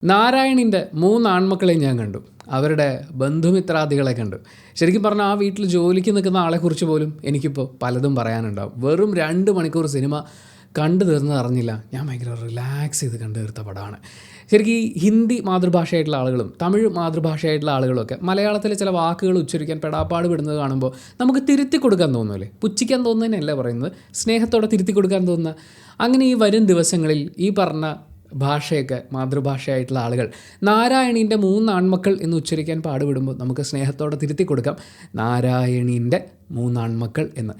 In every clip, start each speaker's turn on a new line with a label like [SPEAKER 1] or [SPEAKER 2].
[SPEAKER 1] നാരായണിൻ്റെ 3 ആൺമക്കളെ ഞാൻ കണ്ടു. അവരുടെ ബന്ധുമിത്രാദികളെ കണ്ടു. ശരിക്കും പറഞ്ഞാൽ ആ വീട്ടിൽ ജോലിക്ക് നിൽക്കുന്ന ആളെക്കുറിച്ച് പോലും എനിക്കിപ്പോൾ പലതും പറയാനുണ്ടാവും. വെറും 2 മണിക്കൂർ സിനിമ കണ്ടു തീർന്നത് അറിഞ്ഞില്ല. ഞാൻ ഭയങ്കര റിലാക്സ് ചെയ്ത് കണ്ടു തീർത്ത പടമാണ്. ശരിക്കും ഈ ഹിന്ദി മാതൃഭാഷയായിട്ടുള്ള ആളുകളും തമിഴ് മാതൃഭാഷയായിട്ടുള്ള ആളുകളൊക്കെ മലയാളത്തിലെ ചില വാക്കുകൾ ഉച്ചരിക്കാൻ പെടാപ്പാട് വിടുന്നത് കാണുമ്പോൾ നമുക്ക് തിരുത്തി കൊടുക്കാൻ തോന്നുമല്ലേ? പുച്ഛിക്കാൻ തോന്നുന്നതിനല്ല പറയുന്നത്, സ്നേഹത്തോടെ തിരുത്തി കൊടുക്കാൻ തോന്നുന്ന. അങ്ങനെ ഈ വരും ദിവസങ്ങളിൽ ഈ പറഞ്ഞ ഭാഷയൊക്കെ മാതൃഭാഷയായിട്ടുള്ള ആളുകൾ നാരായണീൻ്റെ 3 ആൺമക്കൾ എന്ന് ഉച്ചരിക്കാൻ പാടുപെടുമ്പോൾ നമുക്ക് സ്നേഹത്തോടെ തിരുത്തി കൊടുക്കാം നാരായണീൻ്റെ 3 ആൺമക്കൾ എന്ന്.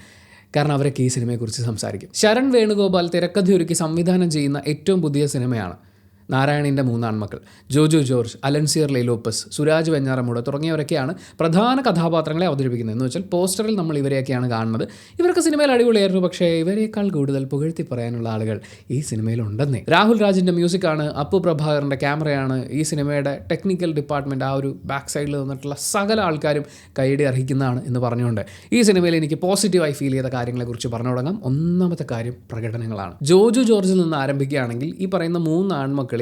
[SPEAKER 1] കാരണം അവരൊക്കെ ഈ സിനിമയെക്കുറിച്ച് സംസാരിക്കും. ശരൺ വേണുഗോപാൽ തിരക്കഥയൊരുക്കി സംവിധാനം ചെയ്യുന്ന ഏറ്റവും പുതിയ സിനിമയാണ് നാരായണീൻ്റെ 3 ആൺമക്കൾ. ജോജു ജോർജ്, അലൻസിയർ ലൈലോപ്പസ്, സുരാജ് വെഞ്ഞാറമൂട് തുടങ്ങിയവരൊക്കെയാണ് പ്രധാന കഥാപാത്രങ്ങളെ അവതരിപ്പിക്കുന്നത്. എന്ന് വെച്ചാൽ പോസ്റ്ററിൽ നമ്മൾ ഇവരെയൊക്കെയാണ് കാണുന്നത്. ഇവർക്ക് സിനിമയിൽ അടിപൊളിയായിരുന്നു. പക്ഷേ ഇവരെക്കാൾ കൂടുതൽ പുകഴ്ത്തി പറയാനുള്ള ആളുകൾ ഈ സിനിമയിലുണ്ടെന്നേ. രാഹുൽ രാജിൻ്റെ മ്യൂസിക്കാണ്, അപ്പു പ്രഭാകറിൻ്റെ ക്യാമറയാണ്, ഈ സിനിമയുടെ ടെക്നിക്കൽ ഡിപ്പാർട്ട്മെൻറ്റ് ആ ഒരു ബാക്ക് സൈഡിൽ നിന്നിട്ടുള്ള സകല ആൾക്കാരും കൈയടി അർഹിക്കുന്നതാണ് എന്ന് പറഞ്ഞുകൊണ്ട് ഈ സിനിമയിൽ എനിക്ക് പോസിറ്റീവായി ഫീൽ ചെയ്ത കാര്യങ്ങളെക്കുറിച്ച് പറഞ്ഞു തുടങ്ങാം. ഒന്നാമത്തെ കാര്യം പ്രകടനങ്ങളാണ്. ജോജു ജോർജിൽ നിന്ന് ആരംഭിക്കുകയാണെങ്കിൽ ഈ പറയുന്ന 3 ആൺമക്കളിൽ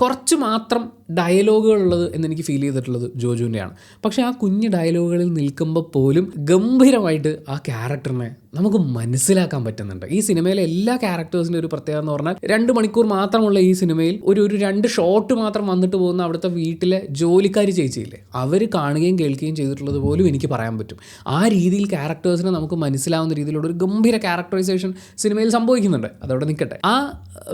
[SPEAKER 1] കുറച്ച് മാത്രം ഡയലോഗുകളുള്ളത് എന്നെനിക്ക് ഫീൽ ചെയ്തിട്ടുള്ളത് ജോജുവിൻ്റെയാണ്. പക്ഷേ ആ കുഞ്ഞ് ഡയലോഗുകളിൽ നിൽക്കുമ്പോൾ പോലും ഗംഭീരമായിട്ട് ആ ക്യാരക്ടറിനെ നമുക്ക് മനസ്സിലാക്കാൻ പറ്റുന്നുണ്ട്. ഈ സിനിമയിലെ എല്ലാ ക്യാരക്ടേഴ്സിൻ്റെ ഒരു പ്രത്യേകത എന്ന് പറഞ്ഞാൽ 2 മണിക്കൂർ മാത്രമുള്ള ഈ സിനിമയിൽ ഒരു 2 ഷോട്ട് മാത്രം വന്നിട്ട് പോകുന്ന അവിടുത്തെ വീട്ടിലെ ജോലിക്കാരി ചേച്ചിയില്ലേ, അവർ കാണുകയും കേൾക്കുകയും ചെയ്തിട്ടുള്ളത് പോലും എനിക്ക് പറയാൻ പറ്റും. ആ രീതിയിൽ ക്യാരക്ടേഴ്സിനെ നമുക്ക് മനസ്സിലാവുന്ന രീതിയിലുള്ള ഒരു ഗംഭീര ക്യാരക്ടറൈസേഷൻ സിനിമയിൽ സംഭവിക്കുന്നുണ്ട്. അതവിടെ നിൽക്കട്ടെ. ആ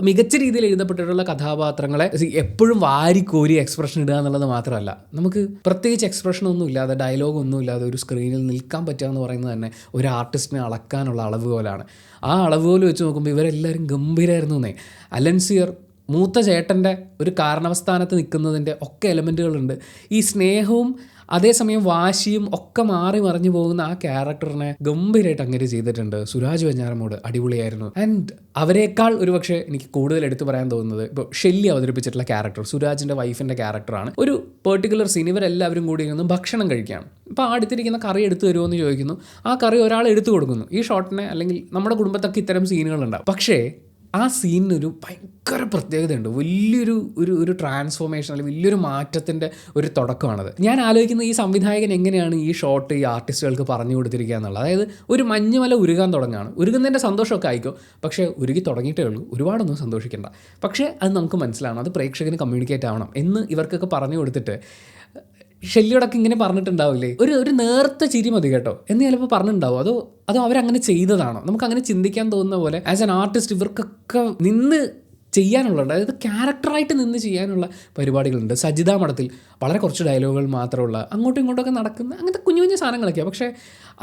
[SPEAKER 1] മികച്ച രീതിയിൽ എഴുതപ്പെട്ടിട്ടുള്ള കഥാപാത്രങ്ങളെ എപ്പോഴും വാരിക്കോരി എക്സ്പ്രഷൻ ഇടുക എന്നുള്ളത് മാത്രമല്ല, നമുക്ക് പ്രത്യേകിച്ച് എക്സ്പ്രഷനൊന്നും ഇല്ലാതെ ഡയലോഗൊന്നും ഇല്ലാതെ ഒരു സ്ക്രീനിൽ നിൽക്കാൻ പറ്റുക എന്ന് പറയുന്നത് തന്നെ ഒരു ആർട്ടിസ്റ്റിനെ അളക്കാനുള്ള അളവുകോലാണ്. ആ അളവുകോൽ വെച്ച് നോക്കുമ്പോൾ ഇവരെല്ലാവരും ഗംഭീരമായിരുന്നു എന്നേ. അലൻസിയർ മൂത്ത ചേട്ടൻ്റെ ഒരു കാരണവസ്ഥാനത്ത് നിൽക്കുന്നതിൻ്റെ ഒക്കെ എലമെൻറ്റുകളുണ്ട്. ഈ സ്നേഹവും അതേസമയം വാശിയും ഒക്കെ മാറി മറിഞ്ഞു പോകുന്ന ആ ക്യാരക്ടറിനെ ഗംഭീരമായിട്ട് അങ്ങനെ ചെയ്തിട്ടുണ്ട്. സുരാജ് വെഞ്ഞാറമൂട് അടിപൊളിയായിരുന്നു. ആൻഡ് അവരെക്കാൾ ഒരുപക്ഷെ എനിക്ക് കൂടുതൽ എടുത്തു പറയാൻ തോന്നുന്നത് ഇപ്പോൾ ഷെല്ലി അവതരിപ്പിച്ചിട്ടുള്ള ക്യാരക്ടർ, സുരാജിൻ്റെ വൈഫിൻ്റെ ക്യാരക്ടറാണ്. ഒരു പെർട്ടിക്കുലർ സീൻ ഇവരെല്ലാവരും കൂടി ഇരുന്ന് ഭക്ഷണം കഴിക്കുകയാണ്. ഇപ്പോൾ ആ അടുത്തിരിക്കുന്ന കറി എടുത്തു തരുമോ എന്ന് ചോദിക്കുന്നു. ആ കറി ഒരാൾ എടുത്തു കൊടുക്കുന്നു. ഈ ഷോട്ടിനെ അല്ലെങ്കിൽ നമ്മുടെ കുടുംബത്തൊക്കെ ഇത്തരം സീനുകളുണ്ടാവും. പക്ഷേ ആ സീനിനൊരു ഭയങ്കര പ്രത്യേകതയുണ്ട്. വലിയൊരു ട്രാൻസ്ഫോർമേഷൻ അല്ലെങ്കിൽ വലിയൊരു മാറ്റത്തിൻ്റെ ഒരു തുടക്കമാണത്. ഞാൻ ആലോചിക്കുന്നത് ഈ സംവിധായകൻ എങ്ങനെയാണ് ഈ ഷോട്ട് ഈ ആർട്ടിസ്റ്റുകൾക്ക് പറഞ്ഞു കൊടുത്തിരിക്കുക എന്നുള്ളത്. അതായത് ഒരു മഞ്ഞുമല ഉരുകാൻ തുടങ്ങുകയാണ്. ഉരുകുന്നതിൻ്റെ സന്തോഷമൊക്കെ ആയിക്കോ, പക്ഷേ ഉരുകി തുടങ്ങിയിട്ടേ ഉള്ളൂ, ഒരുപാടൊന്നും സന്തോഷിക്കേണ്ട. പക്ഷേ അത് നമുക്ക് മനസ്സിലാവണം, അത് പ്രേക്ഷകന് കമ്മ്യൂണിക്കേറ്റ് ആവണം എന്ന് ഇവർക്കൊക്കെ പറഞ്ഞു കൊടുത്തിട്ട് ഷെല്ലിയോടൊക്കെ ഇങ്ങനെ പറഞ്ഞിട്ടുണ്ടാവില്ലേ, ഒരു നേർത്ത ചിരി മതി കേട്ടോ എന്ന് ചിലപ്പോൾ പറഞ്ഞിട്ടുണ്ടാവും. അതോ അവരങ്ങനെ ചെയ്തതാണോ? നമുക്കങ്ങനെ ചിന്തിക്കാൻ തോന്നുന്ന പോലെ ആസ് ആൻ ആർട്ടിസ്റ്റ് ഇവർക്കൊക്കെ നിന്ന് ചെയ്യാനുള്ള, അതായത് ക്യാരക്ടറായിട്ട് നിന്ന് ചെയ്യാനുള്ള പരിപാടികളുണ്ട്. സജിത മഠത്തിൽ വളരെ കുറച്ച് ഡയലോഗുകൾ മാത്രമുള്ള അങ്ങോട്ടും ഇങ്ങോട്ടൊക്കെ നടക്കുന്ന അങ്ങനത്തെ കുഞ്ഞു കുഞ്ഞു സാധനങ്ങളൊക്കെയാണ്. പക്ഷേ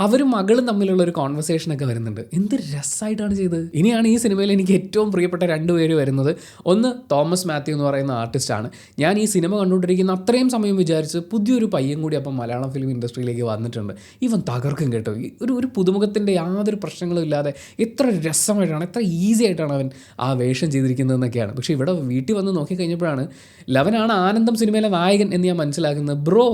[SPEAKER 1] അവരും മകളും തമ്മിലുള്ള ഒരു കോൺവെർസേഷനൊക്കെ വരുന്നുണ്ട്. എന്ത് രസമായിട്ടാണ് ചെയ്തത്. ഇനിയാണ് ഈ സിനിമയിൽ എനിക്ക് ഏറ്റവും പ്രിയപ്പെട്ട 2 പേര് വരുന്നത്. ഒന്ന് തോമസ് മാത്യു എന്ന് പറയുന്ന ആർട്ടിസ്റ്റാണ്. ഞാൻ ഈ സിനിമ കണ്ടുകൊണ്ടിരിക്കുന്ന അത്രയും സമയം വിചാരിച്ച് പുതിയൊരു പയ്യൻ കൂടി അപ്പം മലയാളം ഫിലിം ഇൻഡസ്ട്രിയിലേക്ക് വന്നിട്ടുണ്ട്. ഇവൻ തകർക്കും കേട്ടോ. ഒരു പുതുമുഖത്തിൻ്റെ യാതൊരു പ്രശ്നങ്ങളും ഇല്ലാതെ എത്ര രസമായിട്ടാണ്, എത്ര ഈസി ആയിട്ടാണ് അവൻ ആ വേഷം ചെയ്തിരിക്കുന്നതെന്നൊക്കെയാണ്. പക്ഷേ ഇവിടെ വീട്ടിൽ വന്ന് നോക്കിക്കഴിഞ്ഞപ്പോഴാണ് ലവനാണ് ആനന്ദം സിനിമയിലെ നായകൻ എന്ന് ഞാൻ മനസ്സിലാക്കുന്നത്. ബ്രോ,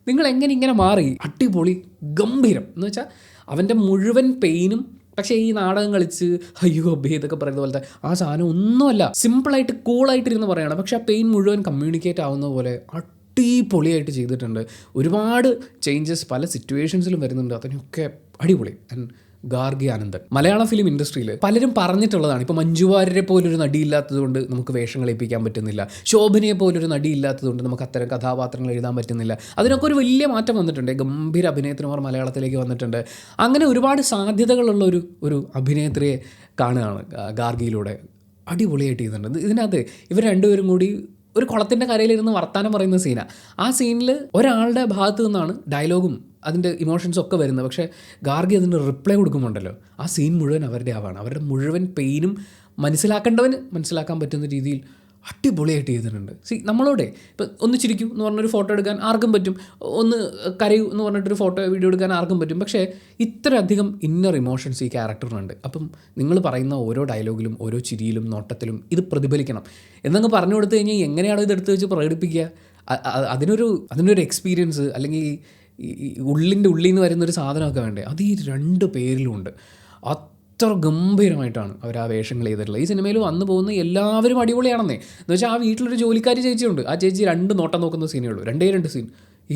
[SPEAKER 1] നിങ്ങൾ ഇങ്ങനെ മാറി, അടിപൊളി, ഗംഭീരം എന്ന് വെച്ചാൽ അവൻ്റെ മുഴുവൻ പെയിനും. പക്ഷേ ഈ നാടകം കളിച്ച് അയ്യോ അബ്ബേ ഇതൊക്കെ പറയുന്ന പോലത്തെ ആ സാധനം ഒന്നുമല്ല. സിമ്പിളായിട്ട് കൂളായിട്ടിരുന്ന് പറയുകയാണ്. പക്ഷേ ആ പെയിൻ മുഴുവൻ കമ്മ്യൂണിക്കേറ്റ് ആവുന്ന പോലെ അടിപൊളിയായിട്ട് ചെയ്തിട്ടുണ്ട്. ഒരുപാട് ചേഞ്ചസ് പല സിറ്റുവേഷൻസിലും വരുന്നുണ്ട്. അതിനൊക്കെ അടിപൊളി. ആൻഡ് ഗാർഗി ആനന്ദൻ മലയാളം ഫിലിം ഇൻഡസ്ട്രിയിൽ പലരും പറഞ്ഞിട്ടുള്ളതാണ്. ഇപ്പോൾ മഞ്ജു വാര്യരെ പോലൊരു നടിയില്ലാത്തതുകൊണ്ട് നമുക്ക് വേഷങ്ങൾ ഏൽപ്പിക്കാൻ പറ്റുന്നില്ല, ശോഭനയെ പോലൊരു നടിയില്ലാത്തതുകൊണ്ട് നമുക്ക് അത്തരം കഥാപാത്രങ്ങൾ എഴുതാൻ പറ്റുന്നില്ല. അതിനൊക്കെ ഒരു വലിയ മാറ്റം വന്നിട്ടുണ്ട്. ഗംഭീര അഭിനേത്രിമാർ മലയാളത്തിലേക്ക് വന്നിട്ടുണ്ട്. അങ്ങനെ ഒരുപാട് സാധ്യതകളുള്ള ഒരു അഭിനേത്രിയെ കാണുകയാണ് ഗാർഗിയിലൂടെ. അടിപൊളിയായിട്ട് ചെയ്യുന്നുണ്ട്. ഇതിനകത്ത് ഇവർ 2 പേരും കൂടി ഒരു കുളത്തിൻ്റെ കരയിലിരുന്ന് വർത്താനം പറയുന്ന സീനാണ്. ആ സീനിൽ ഒരാളുടെ ഭാഗത്തു നിന്നാണ് ഡയലോഗും അതിൻ്റെ ഇമോഷൻസും ഒക്കെ വരുന്നത്. പക്ഷേ ഗാർഗി അതിന് റിപ്ലൈ കൊടുക്കുന്നുണ്ടല്ലോ, ആ സീൻ മുഴുവൻ അവരുടെ ആവാണ്. അവരുടെ മുഴുവൻ പെയിനും മനസ്സിലാക്കേണ്ടവന് മനസ്സിലാക്കാൻ പറ്റുന്ന രീതിയിൽ അടിപൊളിയായിട്ട് ചെയ്തിട്ടുണ്ട്. നമ്മളോടെ ഇപ്പം ഒന്ന് ചിരിക്കൂ എന്ന് പറഞ്ഞൊരു ഫോട്ടോ എടുക്കാൻ ആർക്കും പറ്റും, ഒന്ന് കരയൂ എന്ന് പറഞ്ഞിട്ടൊരു ഫോട്ടോ വീഡിയോ എടുക്കാൻ ആർക്കും പറ്റും. പക്ഷേ ഇത്രയധികം ഇന്നർ ഇമോഷൻസ് ഈ ക്യാരക്ടറിനുണ്ട്. അപ്പം നിങ്ങൾ പറയുന്ന ഓരോ ഡയലോഗിലും ഓരോ ചിരിയിലും നോട്ടത്തിലും ഇത് പ്രതിഫലിക്കണം എന്നങ്ങ് പറഞ്ഞു കൊടുത്തു കഴിഞ്ഞാൽ എങ്ങനെയാണോ ഇതെടുത്ത് വെച്ച് പ്രകടിപ്പിക്കുക? അതിനൊരു എക്സ്പീരിയൻസ് അല്ലെങ്കിൽ ഈ ഉള്ളിൽ നിന്ന് വരുന്നൊരു സാധനമൊക്കെ വേണ്ടേ? അത് ഈ 2 പേരിലും ഉണ്ട്. അത്ര ഗംഭീരമായിട്ടാണ് അവർ ആ വേഷങ്ങൾ ചെയ്തിട്ടുള്ളത്. ഈ സിനിമയിൽ വന്നു പോകുന്ന എല്ലാവരും അടിപൊളിയാണെന്നേ. എന്ന് വെച്ചാൽ ആ വീട്ടിലൊരു ജോലിക്കാരി ചേച്ചിയുണ്ട്. ആ ചേച്ചി 2 നോട്ടം നോക്കുന്ന സീനേ ഉള്ളൂ, 2 സീൻ.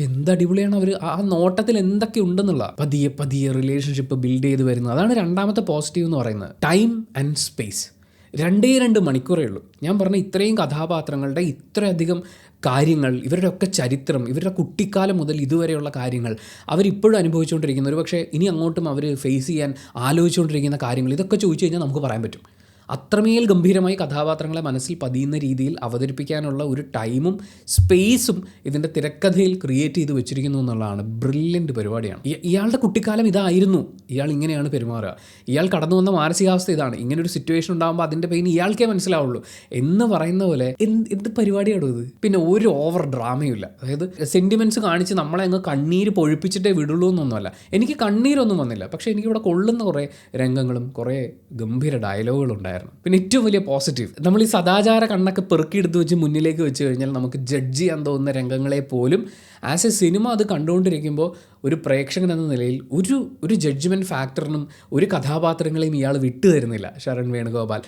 [SPEAKER 1] എന്ത് അടിപൊളിയാണ് അവർ ആ നോട്ടത്തിൽ എന്തൊക്കെ ഉണ്ടെന്നുള്ള. പതിയെ പതിയെ റിലേഷൻഷിപ്പ് ബിൽഡ് ചെയ്ത് വരുന്നത്. അതാണ് രണ്ടാമത്തെ പോസിറ്റീവ് എന്ന് പറയുന്നത്. Time and space. 2 മണിക്കൂറേ ഉള്ളൂ. ഞാൻ പറഞ്ഞ ഇത്രയും കഥാപാത്രങ്ങളുടെ ഇത്രയധികം കാര്യങ്ങൾ, ഇവരുടെ ഒക്കെ ചരിത്രം, ഇവരുടെ കുട്ടിക്കാലം മുതൽ ഇതുവരെയുള്ള കാര്യങ്ങൾ, അവരിപ്പോഴും അനുഭവിച്ചുകൊണ്ടിരിക്കുന്ന, ഒരു പക്ഷേ ഇനി അങ്ങോട്ടും അവർ ഫേസ് ചെയ്യാൻ ആലോചിച്ചുകൊണ്ടിരിക്കുന്ന കാര്യങ്ങൾ, ഇതൊക്കെ ചോദിച്ചു കഴിഞ്ഞാൽ നമുക്ക് പറയാൻ പറ്റും. അത്രമേൽ ഗംഭീരമായി കഥാപാത്രങ്ങളെ മനസ്സിൽ പതിയുന്ന രീതിയിൽ അവതരിപ്പിക്കാനുള്ള ഒരു ടൈമും സ്പേസും ഇതിൻ്റെ തിരക്കഥയിൽ ക്രിയേറ്റ് ചെയ്ത് വെച്ചിരിക്കുന്നു എന്നുള്ളതാണ്. ബ്രില്യൻറ്റ് പരിപാടിയാണ്. ഇയാളുടെ കുട്ടിക്കാലം ഇതായിരുന്നു, ഇയാൾ ഇങ്ങനെയാണ് പെരുമാറുക, ഇയാൾ കടന്നു വന്ന മാനസികാവസ്ഥ ഇതാണ്, ഇങ്ങനൊരു സിറ്റുവേഷൻ ഉണ്ടാകുമ്പോൾ അതിൻ്റെ പെയിൻ ഇയാൾക്കേ മനസ്സിലാവുള്ളൂ എന്ന് പറയുന്ന പോലെ എന്ത് പരിപാടിയാണ് ഇത്. പിന്നെ ഒരു ഓവർ ഡ്രാമയുമില്ല. അതായത് സെൻറ്റിമെൻറ്റ്സ് കാണിച്ച് നമ്മളെ അങ്ങ് കണ്ണീര് പൊഴിപ്പിച്ചിട്ടേ വിടുള്ളൂ എന്നൊന്നുമല്ല. എനിക്ക് കണ്ണീരൊന്നും വന്നില്ല, പക്ഷേ എനിക്കിവിടെ കൊള്ളുന്ന കുറേ രംഗങ്ങളും കുറേ ഗംഭീര ഡയലോഗുകളും ഉണ്ടായിരുന്നു. പിന്നെ ഏറ്റവും വലിയ പോസിറ്റീവ്, നമ്മൾ ഈ സദാചാര കണ്ണൊക്കെ പെറുക്കിയെടുത്ത് വെച്ച് മുന്നിലേക്ക് വെച്ച് കഴിഞ്ഞാൽ നമുക്ക് ജഡ്ജ് ചെയ്യാൻ തോന്നുന്ന രംഗങ്ങളെ പോലും ആസ് എ സിനിമ അത് കണ്ടുകൊണ്ടിരിക്കുമ്പോൾ ഒരു പ്രേക്ഷകൻ എന്ന നിലയിൽ ഒരു ജഡ്ജ്മെൻറ്റ് ഫാക്ടറിനും ഒരു കഥാപാത്രങ്ങളെയും ഇയാൾ വിട്ടു തരുന്നില്ല. ശരൺ വേണുഗോപാൽ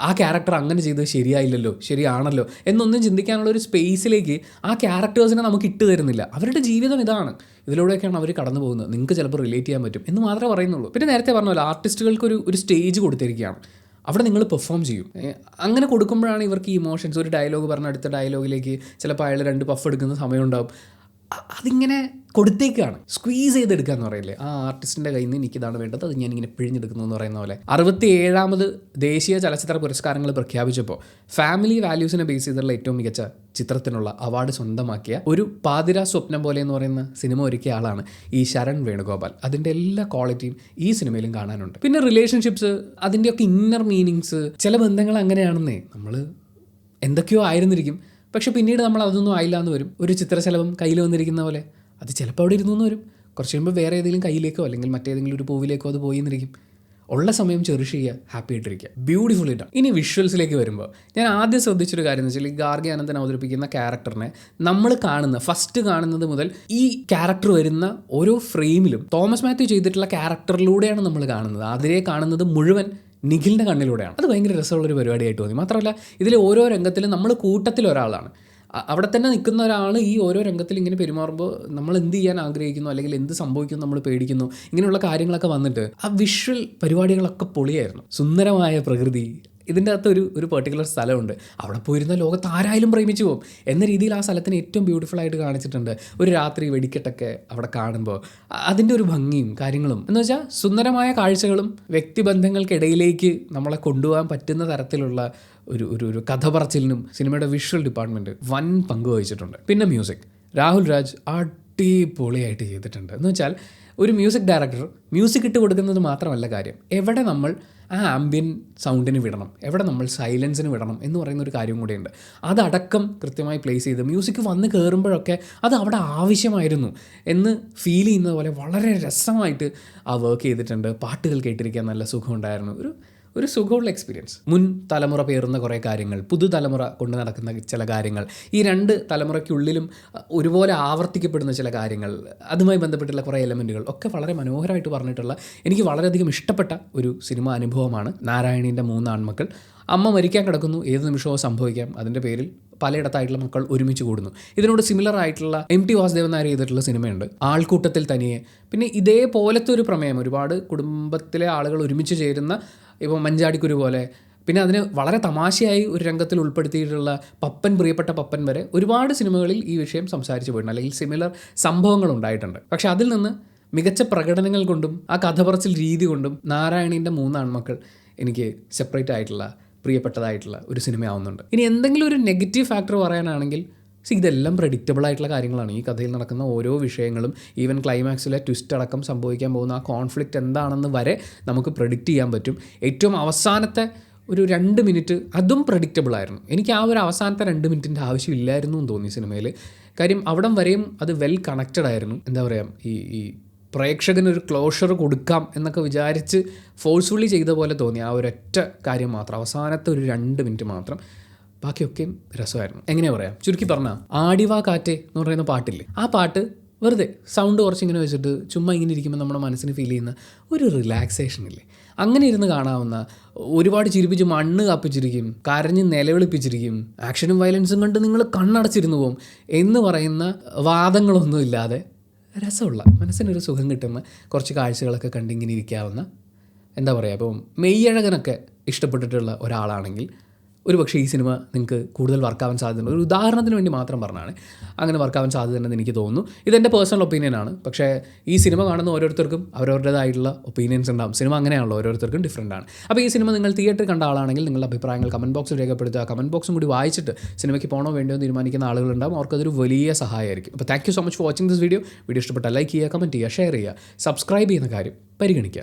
[SPEAKER 1] ആ ക്യാരക്ടർ അങ്ങനെ ചെയ്തത് ശരിയായില്ലല്ലോ, ശരിയാണല്ലോ എന്നൊന്നും ചിന്തിക്കാനുള്ള ഒരു സ്പേസിലേക്ക് ആ ക്യാരക്ടേഴ്സിനെ നമുക്ക് ഇട്ട് തരുന്നില്ല. അവരുടെ ജീവിതം ഇതാണ്, ഇതിലൂടെയൊക്കെയാണ് അവർ കടന്നു പോകുന്നത്, നിങ്ങൾക്ക് ചിലപ്പോൾ റിലേറ്റ് ചെയ്യാൻ പറ്റും എന്ന് മാത്രമേ പറയുന്നുള്ളൂ. പിന്നെ നേരത്തെ പറഞ്ഞ പോലെ ആർട്ടിസ്റ്റുകൾക്ക് ഒരു സ്റ്റേജ് കൊടുത്തിരിക്കുകയാണ്, അവിടെ നിങ്ങൾ പെർഫോം ചെയ്യും. അങ്ങനെ കൊടുക്കുമ്പോഴാണ് ഇവർക്ക് ഈ ഇമോഷൻസ്, ഒരു ഡയലോഗ് പറഞ്ഞ അടുത്ത ഡയലോഗിലേക്ക് ചിലപ്പോൾ അയാൾ 2 പഫ് എടുക്കുന്ന സമയമുണ്ടാവും. അതിങ്ങനെ കൊടുത്തേക്കാണ്, സ്ക്വീസ് ചെയ്തെടുക്കുക എന്ന് പറയില്ലേ, ആ ആർട്ടിസ്റ്റിൻ്റെ കയ്യിൽ നിന്ന് എനിക്കിതാണ് വേണ്ടത്, അത് ഞാനിങ്ങനെ പിഴിഞ്ഞെടുക്കുന്നു എന്ന് പറയുന്ന പോലെ. 67ാമത് ദേശീയ ചലച്ചിത്ര പുരസ്കാരങ്ങൾ പ്രഖ്യാപിച്ചപ്പോൾ ഫാമിലി വാല്യൂസിനെ ബേസ് ചെയ്തുള്ള ഏറ്റവും മികച്ച ചിത്രത്തിനുള്ള അവാർഡ് സ്വന്തമാക്കിയ ഒരു പാതിര സ്വപ്നം പോലെ എന്ന് പറയുന്ന സിനിമ ഒരുക്കിയ ആളാണ് ഈ ശരൺ വേണുഗോപാൽ. അതിൻ്റെ എല്ലാ ക്വാളിറ്റിയും ഈ സിനിമയിലും കാണാനുണ്ട്. പിന്നെ റിലേഷൻഷിപ്സ്, അതിൻ്റെയൊക്കെ ഇന്നർ മീനിങ്സ്, ചില ബന്ധങ്ങൾ അങ്ങനെയാണെന്നേ, നമ്മൾ എന്തൊക്കെയോ ആയിരുന്നിരിക്കും, പക്ഷെ പിന്നീട് നമ്മൾ അതൊന്നും ആയില്ല എന്ന് വരും. ഒരു ചിത്രശലഭം കയ്യിൽ വന്നിരിക്കുന്ന പോലെ അത് ചിലപ്പോൾ അവിടെ ഇരുന്നു എന്ന് വരും, കുറച്ച് കഴിയുമ്പോൾ വേറെ ഏതെങ്കിലും കയ്യിലേക്കോ അല്ലെങ്കിൽ മറ്റേതെങ്കിലും ഒരു പൂവിലേക്കോ അത് പോയി എന്നിരിക്കും. ഉള്ള സമയം ചെറിഷ് ചെയ്യുക, ഹാപ്പി ആയിട്ടിരിക്കുക, ബ്യൂട്ടിഫുൾ ഇട്ടാണ്. ഇനി വിഷ്വൽസിലേക്ക് വരുമ്പോൾ ഞാൻ ആദ്യം ശ്രദ്ധിച്ചൊരു കാര്യം എന്ന് വെച്ചാൽ, ഈ ഗാർഗി അനന്തൻ അവതരിപ്പിക്കുന്ന ക്യാരക്ടറിനെ നമ്മൾ ഫസ്റ്റ് കാണുന്നത് മുതൽ ഈ ക്യാരക്ടർ വരുന്ന ഓരോ ഫ്രെയിമിലും തോമസ് മാത്യു ചെയ്തിട്ടുള്ള ക്യാരക്ടറിലൂടെയാണ് നമ്മൾ കാണുന്നത്. അതിലെ കാണുന്നത് മുഴുവൻ നിഖിലിൻ്റെ കണ്ണിലൂടെയാണ്. അത് ഭയങ്കര രസമുള്ളൊരു പരിപാടിയായിട്ട് തോന്നി. മാത്രമല്ല ഇതിലെ ഓരോ രംഗത്തിലും നമ്മൾ കൂട്ടത്തിൽ ഒരാളാണ്, അവിടെ തന്നെ നിൽക്കുന്ന ഒരാൾ ഈ ഓരോ രംഗത്തിൽ ഇങ്ങനെ പെരുമാറുമ്പോൾ നമ്മൾ എന്ത് ചെയ്യാൻ ആഗ്രഹിക്കുന്നു അല്ലെങ്കിൽ എന്ത് സംഭവിക്കുന്നു നമ്മൾ പേടിക്കുന്നു, ഇങ്ങനെയുള്ള കാര്യങ്ങളൊക്കെ വന്നിട്ട് ആ വിഷ്വൽ പരിപാടികളൊക്കെ പൊളിയായിരുന്നു. സുന്ദരമായ പ്രകൃതി, ഇതിൻ്റെ അകത്ത് ഒരു പെർട്ടിക്കുലർ സ്ഥലമുണ്ട്, അവിടെ പോയിരുന്ന ലോകത്ത് ആരായാലും പ്രേമിച്ചു പോകും എന്ന രീതിയിൽ ആ സ്ഥലത്തിന് ഏറ്റവും ബ്യൂട്ടിഫുൾ ആയിട്ട് കാണിച്ചിട്ടുണ്ട്. ഒരു രാത്രി വെടിക്കെട്ടൊക്കെ അവിടെ കാണുമ്പോൾ അതിൻ്റെ ഒരു ഭംഗിയും കാര്യങ്ങളും എന്ന് വെച്ചാൽ സുന്ദരമായ കാഴ്ചകളും വ്യക്തിബന്ധങ്ങൾക്കിടയിലേക്ക് നമ്മളെ കൊണ്ടുപോകാൻ പറ്റുന്ന തരത്തിലുള്ള ഒരു കഥ പറച്ചിലിനും സിനിമയുടെ വിഷ്വൽ ഡിപ്പാർട്ട്മെൻറ്റ് വൻ പങ്ക് വഹിച്ചിട്ടുണ്ട്. പിന്നെ മ്യൂസിക്, രാഹുൽ രാജ് അടിപൊളിയായിട്ട് ചെയ്തിട്ടുണ്ട്. എന്ന് വെച്ചാൽ ഒരു മ്യൂസിക് ഡയറക്ടർ മ്യൂസിക് ഇട്ട് കൊടുക്കുന്നത് മാത്രമല്ല കാര്യം, എവിടെ നമ്മൾ ആ ആംബിയൻ സൗണ്ടിന് വിടണം, എവിടെ നമ്മൾ സൈലൻസിന് വിടണം എന്ന് പറയുന്ന ഒരു കാര്യം കൂടെയുണ്ട്. അതടക്കം കൃത്യമായി പ്ലേസ് ചെയ്ത് മ്യൂസിക് വന്ന് കയറുമ്പോഴൊക്കെ അത് അവിടെ ആവശ്യമായിരുന്നു എന്ന് ഫീൽ ചെയ്യുന്നത് പോലെ വളരെ രസമായിട്ട് ആ വർക്ക് ചെയ്തിട്ടുണ്ട്. പാട്ടുകൾ കേട്ടിരിക്കാൻ നല്ല സുഖമുണ്ടായിരുന്നു, ഒരു സുഖമുള്ള എക്സ്പീരിയൻസ്. മുൻ തലമുറ പേറുന്ന കുറേ കാര്യങ്ങൾ, പുതുതലമുറ കൊണ്ട് നടക്കുന്ന ചില കാര്യങ്ങൾ, ഈ 2 തലമുറയ്ക്കുള്ളിലും ഒരുപോലെ ആവർത്തിക്കപ്പെടുന്ന ചില കാര്യങ്ങൾ, അതുമായി ബന്ധപ്പെട്ടുള്ള കുറേ എലമെൻറ്റുകൾ ഒക്കെ വളരെ മനോഹരമായിട്ട് പറഞ്ഞിട്ടുള്ള, എനിക്ക് വളരെയധികം ഇഷ്ടപ്പെട്ട ഒരു സിനിമാ അനുഭവമാണ് നാരായണീൻ്റെ 3 ആൺമക്കൾ. അമ്മ മരിക്കാൻ കിടക്കുന്നു, ഏത് നിമിഷവും സംഭവിക്കാം, അതിൻ്റെ പേരിൽ പലയിടത്തായിട്ടുള്ള മക്കൾ ഒരുമിച്ച് കൂടുന്നു. ഇതിനോട് സിമിലർ ആയിട്ടുള്ള MT വാസുദേവൻ നായർ ചെയ്തിട്ടുള്ള സിനിമയുണ്ട് ആൾക്കൂട്ടത്തിൽ തനിയെ. പിന്നെ ഇതേപോലത്തെ ഒരു പ്രമേയം, ഒരുപാട് കുടുംബത്തിലെ ആളുകൾ ഒരുമിച്ച് ചേരുന്ന, ഇപ്പോൾ മഞ്ചാടിക്കുരു പോലെ, പിന്നെ അതിന് വളരെ തമാശയായി ഒരു രംഗത്തിൽ ഉൾപ്പെടുത്തിയിട്ടുള്ള പപ്പൻ, പ്രിയപ്പെട്ട പപ്പൻ വരെ ഒരുപാട് സിനിമകളിൽ ഈ വിഷയം സംസാരിച്ചു പോയിട്ടുണ്ട്, അല്ലെങ്കിൽ സിമിലർ സംഭവങ്ങൾ ഉണ്ടായിട്ടുണ്ട്. പക്ഷെ അതിൽ നിന്ന് മികച്ച പ്രകടനങ്ങൾ കൊണ്ടും ആ കഥ പറച്ചിൽ രീതി കൊണ്ടും നാരായണീൻ്റെ 3 ആൺമക്കൾ എനിക്ക് സെപ്പറേറ്റ് ആയിട്ടുള്ള പ്രിയപ്പെട്ടതായിട്ടുള്ള ഒരു സിനിമയാവുന്നുണ്ട്. ഇനി എന്തെങ്കിലും ഒരു നെഗറ്റീവ് ഫാക്ടർ പറയാനാണെങ്കിൽ, ഇതെല്ലാം പ്രഡിക്റ്റബിൾ ആയിട്ടുള്ള കാര്യങ്ങളാണ്. ഈ കഥയിൽ നടക്കുന്ന ഓരോ വിഷയങ്ങളും, ഈവൻ ക്ലൈമാക്സിലെ ട്വിസ്റ്റ് അടക്കം സംഭവിക്കാൻ പോകുന്ന ആ കോൺഫ്ലിക്റ്റ് എന്താണെന്ന് വരെ നമുക്ക് പ്രെഡിക്റ്റ് ചെയ്യാൻ പറ്റും. ഏറ്റവും അവസാനത്തെ ഒരു 2 മിനിറ്റ് അതും പ്രഡിക്റ്റബിൾ ആയിരുന്നു. എനിക്ക് ആ ഒരു അവസാനത്തെ 2 മിനിറ്റിൻ്റെ ആവശ്യമില്ലായിരുന്നു എന്ന് തോന്നി സിനിമയിൽ. കാര്യം അവിടം വരെയും അത് വെൽ കണക്റ്റഡ് ആയിരുന്നു. എന്താ പറയുക, ഈ പ്രേക്ഷകനൊരു ക്ലോഷർ കൊടുക്കാം എന്നൊക്കെ വിചാരിച്ച് ഫോഴ്സ്ഫുള്ളി ചെയ്ത പോലെ തോന്നി. ആ ഒരൊറ്റ കാര്യം മാത്രം, അവസാനത്തെ ഒരു 2 മിനിറ്റ് മാത്രം. ബാക്കിയൊക്കെയും രസമായിരുന്നു. എങ്ങനെയാ പറയാം, ചുരുക്കി പറഞ്ഞാൽ ആടിവാ കാറ്റേ എന്ന് പറയുന്ന പാട്ടില്ലേ, ആ പാട്ട് വെറുതെ സൗണ്ട് കുറച്ചിങ്ങനെ വെച്ചിട്ട് ചുമ്മാ ഇങ്ങനെ ഇരിക്കുമ്പോൾ നമ്മുടെ മനസ്സിന് ഫീൽ ചെയ്യുന്ന ഒരു റിലാക്സേഷൻ ഇല്ലേ, അങ്ങനെ ഇരുന്ന് കാണാവുന്ന, ഒരുപാട് ചിരിപ്പിച്ച് മണ്ണ് കപ്പിച്ചിരിക്കും, കരഞ്ഞ് നിലവിളിപ്പിച്ചിരിക്കും, ആക്ഷനും വയലൻസും കണ്ട് നിങ്ങൾ കണ്ണടച്ചിരുന്നു പോകും എന്ന് പറയുന്ന വാദങ്ങളൊന്നും ഇല്ലാതെ രസമുള്ള, മനസ്സിനൊരു സുഖം കിട്ടുന്ന കുറച്ച് കാഴ്ചകളൊക്കെ കണ്ടിങ്ങനെ ഇരിക്കാവുന്ന, എന്താ പറയുക, ഇപ്പോൾ മെയ്യഴകനൊക്കെ ഇഷ്ടപ്പെട്ടിട്ടുള്ള ഒരാളാണെങ്കിൽ ഒരു പക്ഷേ ഈ സിനിമ നിങ്ങൾക്ക് കൂടുതൽ വർക്കാവാൻ സാധ്യതയുണ്ട്. ഒരു ഉദാഹരണത്തിന് വേണ്ടി മാത്രം പറഞ്ഞാണ്, അങ്ങനെ വർക്കാവാൻ സാധ്യതയുണ്ടെന്ന് എനിക്ക് തോന്നുന്നു. ഇതെൻ്റെ പേഴ്സണൽ ഒപ്പീനിയനാണ്. പക്ഷേ ഈ സിനിമ കാണുന്ന ഓരോരുത്തർക്കും അവരവരുടേതായിട്ടുള്ള ഒപ്പീനിയൻസ് ഉണ്ടാകും. സിനിമ അങ്ങനെയാണല്ലോ, ഓരോരുത്തർക്കും ഡിഫറൻ്റ് ആണ്. അപ്പോൾ ഈ സിനിമ നിങ്ങൾ തിയേറ്ററിൽ കണ്ട ആളാണെങ്കിൽ നിങ്ങളുടെ അഭിപ്രായങ്ങൾ കമൻറ്റ് ബോക്സിൽ രേഖപ്പെടുത്തുക. കമൻറ്റ് ബോക്സും കൂടി വായിച്ചിട്ട് സിനിമയ്ക്ക് പോകണോ വേണ്ടോ എന്ന് തീരുമാനിക്കുന്ന ആളുകളുണ്ടാകും. അവർക്കതൊരു വലിയ സഹായമായിരിക്കും. അപ്പോൾ thank you so much for watching this video. Video ഇഷ്ടപ്പെട്ടാൽ ലൈക്ക് ചെയ്യുക, കമൻറ്റ് ചെയ്യുക, ഷെയർ ചെയ്യുക, സബ്സ്ക്രൈബ് ചെയ്യുന്ന കാര്യം പരിഗണിക്കുക.